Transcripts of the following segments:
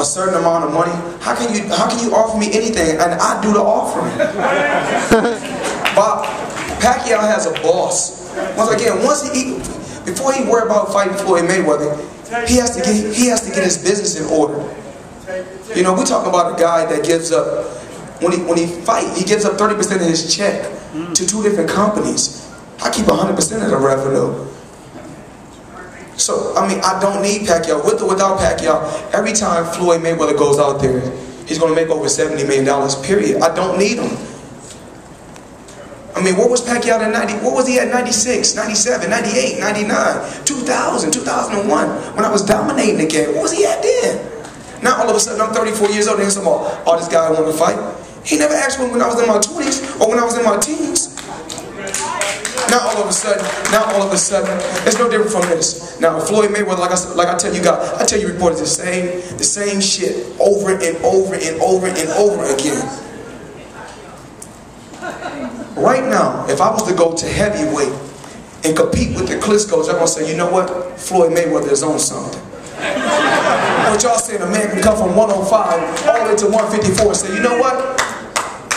a certain amount of money, how can you offer me anything and I do the offering? But Pacquiao has a boss. Once again, before he worry about fighting Floyd Mayweather, he has to get his business in order. You know, we're talking about a guy that gives up, when he fight, he gives up 30% of his check to 2 different companies. I keep 100% of the revenue. So, I mean, I don't need Pacquiao. With or without Pacquiao, every time Floyd Mayweather goes out there, he's going to make over $70 million, period. I don't need him. I mean, what was Pacquiao in 90? What was he at 96, 97, 98, 99, 2000, 2001? When I was dominating the game, what was he at then? Now all of a sudden I'm 34 years old and he's talking about, oh, this guy want to fight. He never asked me when I was in my 20s or when I was in my teens. Now all of a sudden, it's no different from this. Now Floyd Mayweather, like I tell you guys, I tell you reporters the same shit over and over and over and over again. Right now, if I was to go to heavyweight and compete with the Klitschko's, I'm gonna say, you know what? Floyd Mayweather is on something. What y'all saying, a man can come from 105 all the way to 154 and say, you know what?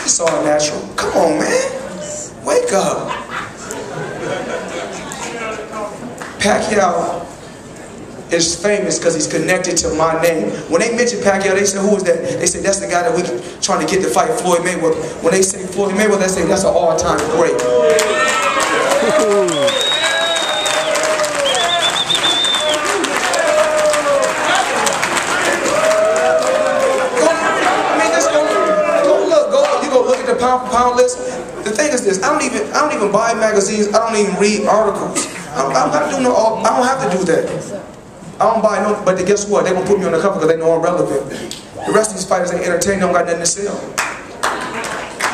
It's all natural. Come on, man. Wake up. Pacquiao is famous because he's connected to my name. When they mention Pacquiao, they say, who is that? They say, that's the guy that we trying to get to fight Floyd Mayweather. When they say Floyd Mayweather, they say, that's an all-time great. Pound for pound list. The thing is this: I don't even buy magazines. I don't even read articles. I don't have to do that. I don't buy no. But guess what? They gonna put me on the cover because they know I'm relevant. The rest of these fighters ain't entertained. Don't got nothing to sell.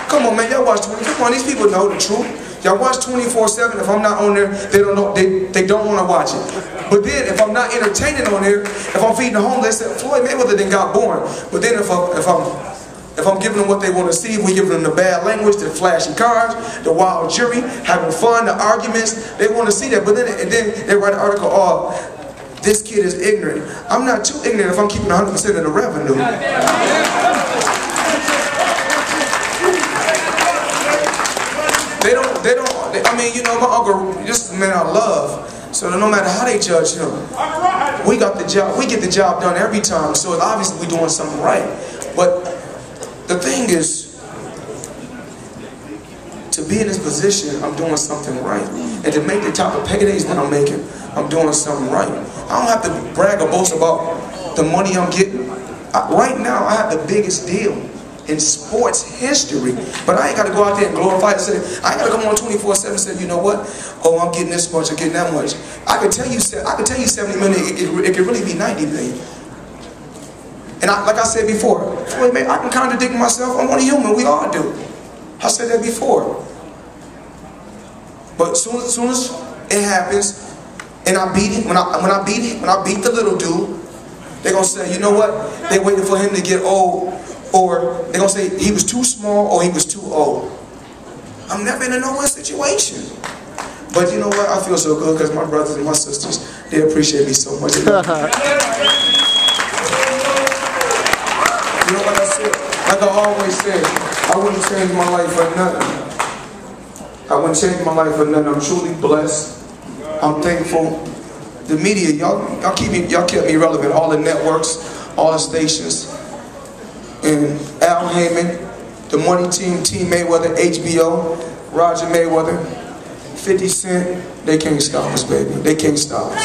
Come on, man. Y'all watch 20. Come on, these people know the truth. Y'all watch 24/7. If I'm not on there, they don't know. They don't want to watch it. But then if I'm not entertaining on there, if I'm feeding the homeless, they say Floyd Mayweather then got born. But then if I'm giving them what they want to see, we giving them the bad language, the flashy cars, the wild jury, having fun, the arguments. They want to see that, but then they write an article, oh, this kid is ignorant. I'm not too ignorant if I'm keeping 100% of the revenue. I mean, you know, my uncle, this is a man I love. So no matter how they judge him, we get the job done every time. So obviously we're doing something right. But the thing is, to be in this position, I'm doing something right. And to make the type of paydays that I'm making, I'm doing something right. I don't have to brag or boast about the money I'm getting. Right now, I have the biggest deal in sports history. But I ain't got to go out there and glorify it. I ain't got to come on 24/7 and say, you know what? Oh, I'm getting this much, I'm getting that much. I can tell you 70 million, it could really be 90 million. And like I said before, wait, man, I can contradict myself. I'm only human. We all do. I said that before. But soon as it happens, and I beat it, when I beat the little dude, they're gonna say, you know what? They waiting for him to get old, or they're gonna say he was too small or he was too old. I'm never in a no-win situation. But you know what? I feel so good because my brothers and my sisters, they appreciate me so much. You know what I said? Like I always said, I wouldn't change my life for nothing. I wouldn't change my life for nothing. I'm truly blessed. I'm thankful. The media, y'all kept me relevant. All the networks, all the stations, and Al Heyman, the Money Team, Team Mayweather, HBO, Roger Mayweather, 50 Cent. They can't stop us, baby. They can't stop us.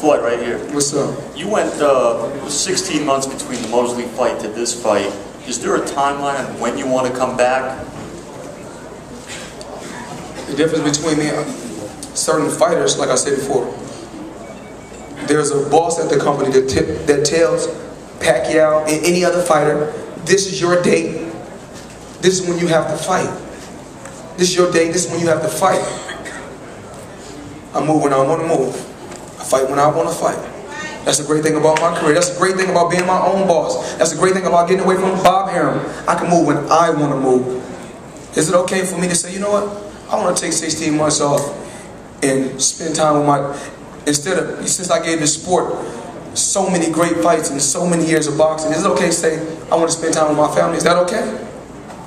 Floyd, right here. What's up? You went 16 months between the Mosley fight to this fight. Is there a timeline on when you want to come back? The difference between me and certain fighters, like I said before, there's a boss at the company that tells Pacquiao and any other fighter, this is your date, this is when you have to fight. This is your date, this is when you have to fight. I move when I want to move. I fight when I want to fight. That's the great thing about my career. That's the great thing about being my own boss. That's the great thing about getting away from Bob Arum. I can move when I want to move. Is it okay for me to say, you know what? I want to take 16 months off and spend time with since I gave this sport so many great fights and so many years of boxing, is it okay to say I want to spend time with my family? Is that okay?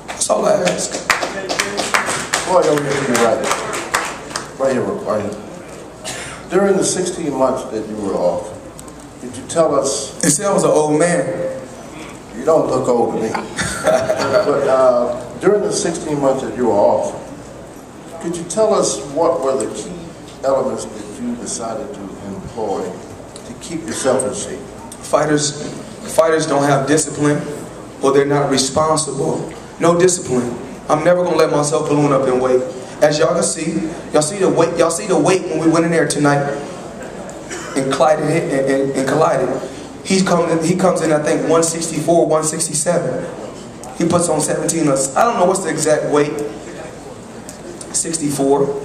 That's all I ask. Floyd, over here to your right. Right here, right here. During the 16 months that you were off, did you tell us... They said I was an old man. You don't look old to me. But during the 16 months that you were off, could you tell us what were the key elements that you decided to employ to keep yourself in shape? Fighters don't have discipline, or they're not responsible. No discipline. I'm never gonna let myself balloon up in weight. As y'all can see, y'all see the weight when we went in there tonight and collided. He comes in, I think, 164, 167. He puts on 17. I don't know what's the exact weight. 64.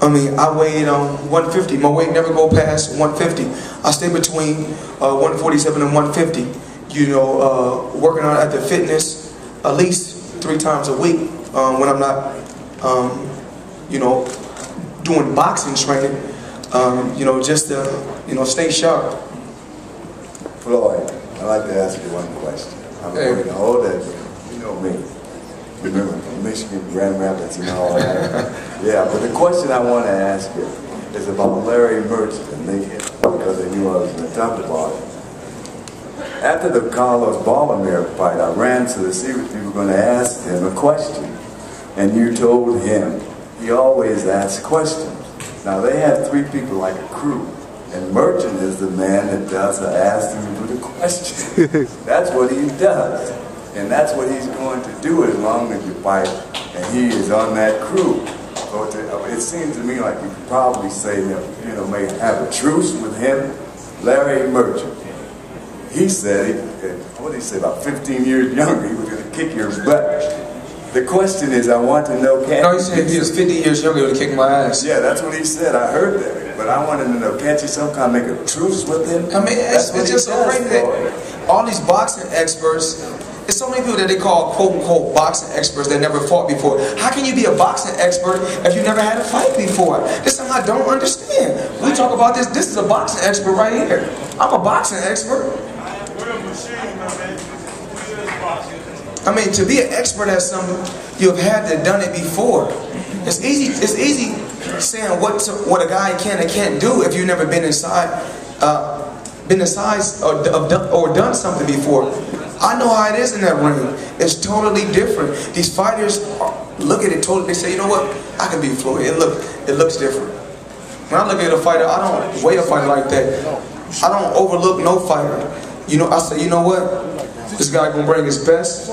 I mean, I weighed 150. My weight never go past 150. I stay between 147 and 150. You know, working on at the fitness at least 3 times a week when I'm not, you know, doing boxing training. You know, just to, you know, stay sharp. Floyd, I'd like to ask you one question. I'm going to hold that. You know me. Remember, Michigan, Grand Rapids, and all that. Yeah, but the question I want to ask you is about Larry Merchant, because they knew I was going to talk about it. After the Carlos Baldomir fight, I ran to see if you were going to ask him a question. And you told him he always asks questions. Now, they have 3 people like a crew. And Merchant is the man that does the asking for the question. That's what he does. And that's what he's going to do as long as you fight. And he is on that crew. So it seems to me like you could probably say, you know, may have a truce with him. Larry Merchant. He said, what did he say, about 15 years younger, he was going to kick your butt. The question is, I want to know, no, he said if he was 50 years younger, he would have kicked my ass. Yeah, that's what he said. I heard that. But I wanted to know, can't you somehow make a truce with him? I mean, it's just so crazy that all these boxing experts, there's so many people that they call quote-unquote boxing experts that never fought before. How can you be a boxing expert if you never had a fight before? This is something I don't understand. We talk about this. This is a boxing expert right here. I'm a boxing expert. I mean, to be an expert at something, you've had to done it before. It's easy saying what a guy can and can't do if you've never been inside or done something before. I know how it is in that ring. It's totally different. These fighters look at it totally. They say, you know what? I can be Floyd. It looks different. When I look at a fighter, I don't weigh a fighter like that. I don't overlook no fighter. You know, I say, you know what? This guy gonna bring his best.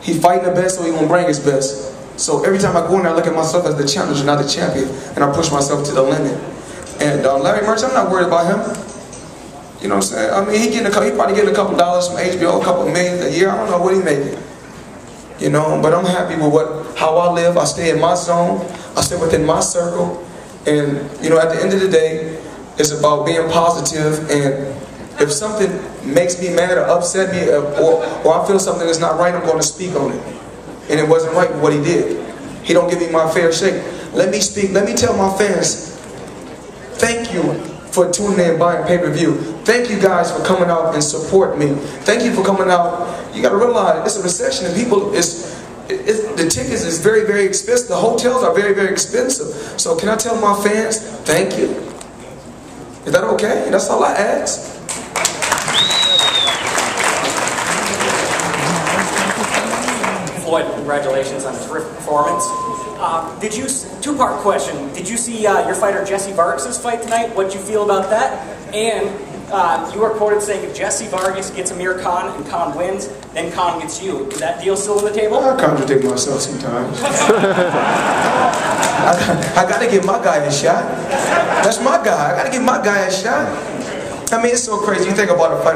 He fighting the best, so he gonna bring his best. So every time I go in there, I look at myself as the challenger, not the champion, and I push myself to the limit. And Larry Merchant, I'm not worried about him. You know what I'm saying? I mean, he probably getting a couple dollars from HBO, a couple million a year. I don't know what he making. You know, but I'm happy with how I live. I stay in my zone. I stay within my circle. And you know, at the end of the day, it's about being positive. And if something makes me mad or upset me, or I feel something that's not right, I'm going to speak on it. And it wasn't right what he did. He don't give me my fair shake. Let me speak. Let me tell my fans, thank you for tuning in and buying pay-per-view. Thank you guys for coming out and support me. Thank you for coming out. You got to realize it's a recession and people, the tickets is very, very expensive. The hotels are very, very expensive. So can I tell my fans, thank you? Is that okay? That's all I ask. Floyd, congratulations on a terrific performance. Two-part question. Did you see your fighter Jesse Vargas' fight tonight? What did you feel about that? And you were quoted saying if Jesse Vargas gets Amir Khan and Khan wins, then Khan gets you. Is that deal still on the table? I contradict myself sometimes. I got to give my guy a shot. That's my guy. I got to give my guy a shot. I mean, it's so crazy. You think about a fighter.